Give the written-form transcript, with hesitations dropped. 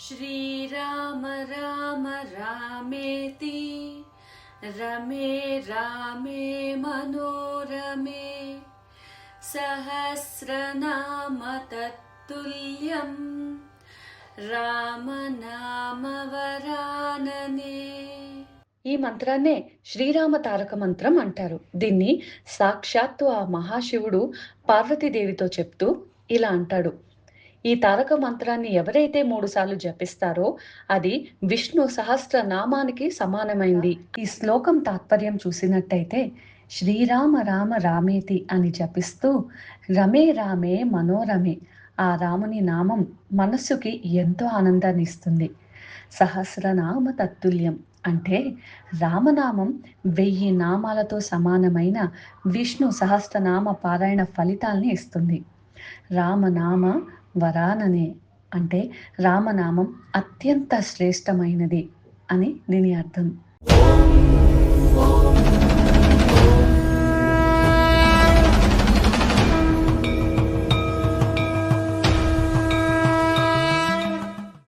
श्रीराम राम रामेति रमे रामे मनोरमे सहस्रनाम तत्तुल्यं రామనామవరాననే. ఈ మంత్రాన్నే శ్రీరామ తారక మంత్రం అంటారు. దీన్ని సాక్షాత్తు ఆ మహాశివుడు పార్వతీదేవితో చెప్తూ ఇలా అంటాడు: ఈ తారక మంత్రాన్ని ఎవరైతే 3 సార్లు జపిస్తారో అది విష్ణు సహస్ర నామానికి సమానమైంది. ఈ శ్లోకం తాత్పర్యం చూసినట్టయితే శ్రీరామ రామ రామేతి అని జపిస్తూ రమే రామే మనోరమే, ఆ రాముని నామం మనస్సుకి ఎంతో ఆనందాన్ని ఇస్తుంది. సహస్రనామ తత్తుల్యం అంటే రామనామం 1000 నామాలతో సమానమైన విష్ణు సహస్రనామ పారాయణ ఫలితాల్ని ఇస్తుంది. రామనామ వరాననే అంటే రామనామం అత్యంత శ్రేష్టమైనది అని దీని అర్థం.